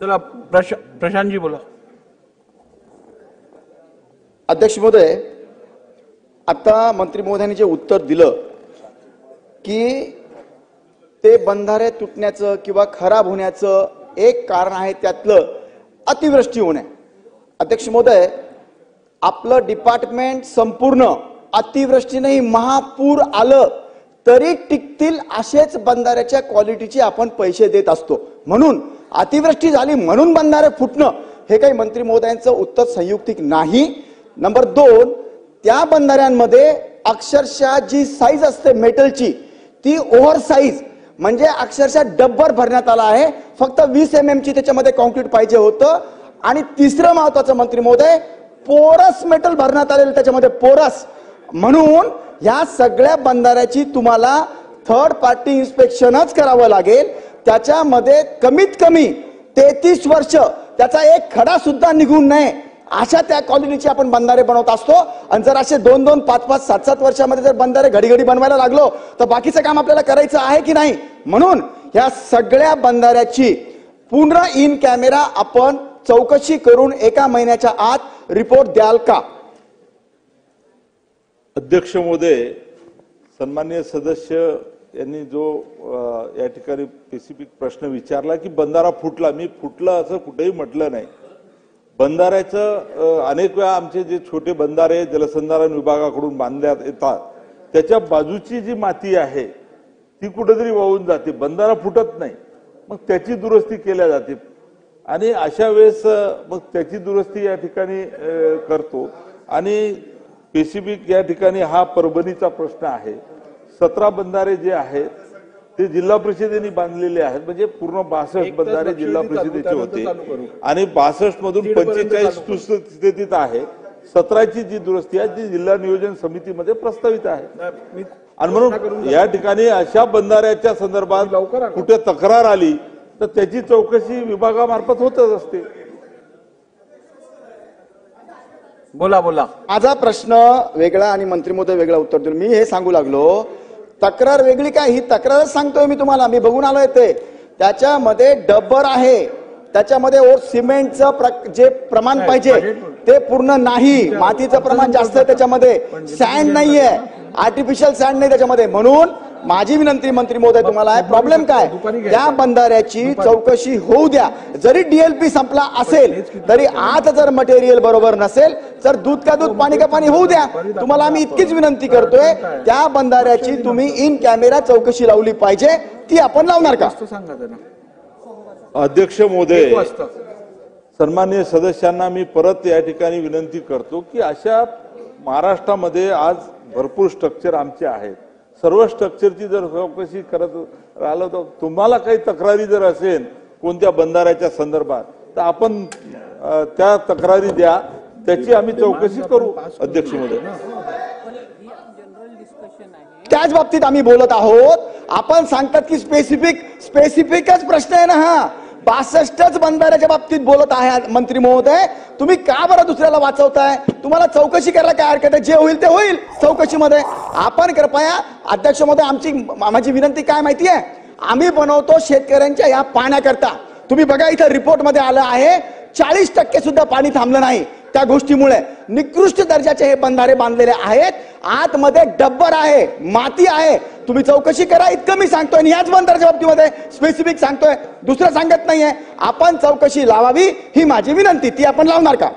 चला प्रशांत जी बोला. अध्यक्ष महोदय, आता मंत्री महोदयांनी जे उत्तर दिलं की ते बंधारे तुटण्याचं किंवा खराब होण्याचं एक कारण आहे त्यातलं अतिवृष्टी होणे. अध्यक्ष महोदय, आपलं डिपार्टमेंट संपूर्ण अतिवृष्टीनेही महापूर आलं तरी टिकतील असेच बंधाऱ्याच्या क्वालिटीचे आपण पैसे देत असतो. म्हणून अतिवृष्टी झाली म्हणून बंधारे फुटणं हे काही मंत्री महोदयांचं उत्तर संयुक्तिक नाही. नंबर 2, त्या बंधाऱ्यांमध्ये अक्षरशः जी साईज असते मेटलची ती ओव्हर साईज म्हणजे अक्षरशः डब्बर भरण्यात आला आहे. फक्त 20 mm ची त्याच्यामध्ये कॉन्क्रीट पाहिजे होतं. आणि तिसरं महत्वाचं मंत्री महोदय, पोरस मेटल भरण्यात आलेलं त्याच्यामध्ये पोरस. म्हणून या सगळ्या बंधाऱ्याची तुम्हाला थर्ड पार्टी इन्स्पेक्शनच करावं लागेल. त्याच्यामध्ये कमीत कमी 33 वर्ष त्याचा एक खडा सुद्धा निघून नये अशा त्या क्वालिटीचे आपण बंधारे बनवत असतो. आणि जर असे 2-2, 5-5, 7-7 वर्षामध्ये जर बंधारे घडी बनवायला लागलो तर बाकीचं काम आपल्याला करायचं आहे की नाही. म्हणून या सगळ्या बंधाऱ्याची पूर्ण इन कॅमेरा आपण चौकशी करून 1 महिन्याच्या आत रिपोर्ट द्याल का? अध्यक्ष महोदय, सन्माननीय सदस्य यांनी जो या ठिकाणी स्पेसिफिक प्रश्न विचारला की बंधारा फुटला, मी फुटला असं कुठेही म्हटलं नाही. बंधाऱ्याचं अनेक वेळा आमचे जे छोटे बंधारे जलसंधारण विभागाकडून बांधण्यात येतात त्याच्या बाजूची जी माती आहे ती कुठेतरी वाहून जाते, बंधारा फुटत नाही. मग त्याची दुरुस्ती केल्या जाते आणि अशा वेळेस मग त्याची दुरुस्ती या ठिकाणी करतो. आणि स्पेसिफिक या ठिकाणी हा परभणीचा प्रश्न आहे. 17 बंधारे जे आहेत ते जिल्हा परिषदेने बांधलेले आहेत. म्हणजे पूर्ण 62 बंधारे जिल्हा परिषदेचे होते आणि 62 मधून 45 सुस्थितीत आहे. 17ची जी दुरुस्ती आहे ती जिल्हा नियोजन समितीमध्ये प्रस्तावित आहे. आणि म्हणून या ठिकाणी अशा बंधाऱ्याच्या संदर्भात कुठे तक्रार आली तर त्याची चौकशी विभागामार्फत होतच असते. बोला. माझा प्रश्न वेगळा आणि मंत्री महोदय वेगळा उत्तर देऊन मी हे सांगू लागलो. तक्रार वेगळी काय, ही तक्रारच सांगतोय मी तुम्हाला. मी बघून आलोय ते त्याच्यामध्ये डब्बर आहे, त्याच्यामध्ये सिमेंटचं जे प्रमाण पाहिजे ते पूर्ण नाही, मातीचं प्रमाण जास्त आहे त्याच्यामध्ये, सँड नाहीये, आर्टिफिशियल सँड नाही त्याच्यामध्ये. म्हणून माझी विनंती मंत्री महोदय तुम्हाला आहे, प्रॉब्लेम काय, त्या बंधाऱ्याची चौकशी होऊ द्या. जरी डीएलपी संपला असेल तरी आत जर मटेरियल बरोबर नसेल तर दूध का दूध पाणी का पाणी होऊ द्या. तुम्हाला आम्ही इतकीच विनंती करतोय, त्या बंधाऱ्याची तुम्ही इन कॅमेरा चौकशी लावली पाहिजे. ती आपण लावणार का? अध्यक्ष महोदय, सन्माननीय सदस्यांना मी परत या ठिकाणी विनंती करतो की अशा महाराष्ट्रामध्ये आज भरपूर स्ट्रक्चर आमचे आहेत. सर्व स्ट्रक्चरची जर चौकशी करत राहिलो तर तुम्हाला काही तक्रारी जर असेल कोणत्या बंधाऱ्याच्या संदर्भात तर आपण त्या तक्रारी द्या, त्याची आम्ही चौकशी करू. अध्यक्ष महोदय, त्याच बाबतीत आम्ही बोलत आहोत. आपण सांगतात की स्पेसिफिकच प्रश्न आहे ना हा. 62च बंधाऱ्याच्या बाबतीत बोलत आहे मंत्री महोदय. तुम्ही का बरं दुसऱ्याला वाचवताय? तुम्हाला चौकशी करायला काय हरकत आहे? जे होईल ते होईल चौकशीमध्ये. आपण कृपया अध्यक्ष महोदय, माझी विनंती काय माहितीये, आम्ही बनवतो शेतकऱ्यांच्या या पाण्याकरता. तुम्ही बघा इथं रिपोर्ट मध्ये आलं आहे 40% सुद्धा पाणी थांबलं नाही. त्या गोष्टीमुळे निकृष्ट दर्जाचे हे बंधारे बांधलेले आहेत. आतमध्ये डब्बर आहे, माती आहे. तुम्ही चौकशी करा इतकं मी सांगतोय. आणि याच बंधाऱ्याच्या बाबतीमध्ये स्पेसिफिक सांगतोय, दुसरं सांगत नाहीये. आपण चौकशी लावावी ही माझी विनंती. ती आपण लावणार का?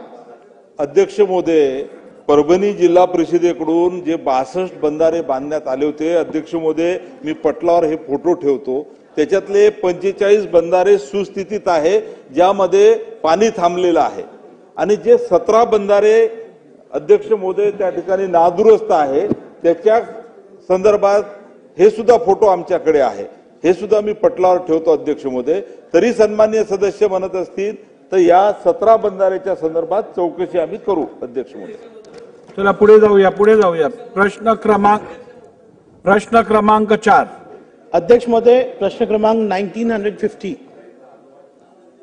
अध्यक्ष महोदय, परभणी जिल्हा परिषदेकडून जे 62 बंधारे बांधण्यात आले होते, अध्यक्ष महोदय मी पटलावर हे फोटो ठेवतो, त्याच्यातले 45 बंधारे सुस्थितीत आहे ज्यामध्ये पाणी थांबलेलं आहे. आणि जे 17 बंधारे अध्यक्ष महोदय त्या ठिकाणी नादुरुस्त आहे त्याच्या संदर्भात हे सुद्धा फोटो आमच्याकडे आहे. हे सुद्धा मी पटलावर ठेवतो अध्यक्ष महोदय. तरी सन्माननीय सदस्य म्हणत असतील तर या 17 बंधाऱ्याच्या संदर्भात चौकशी आम्ही करू. अध्यक्ष महोदय, चला पुढे जाऊया. प्रश्न क्रमांक 4. अध्यक्ष महोदय, प्रश्न क्रमांक 1950.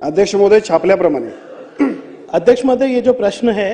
अध्यक्ष महोदय, छापल्याप्रमाणे अध्यक्ष महोदय, ये जो प्रश्न है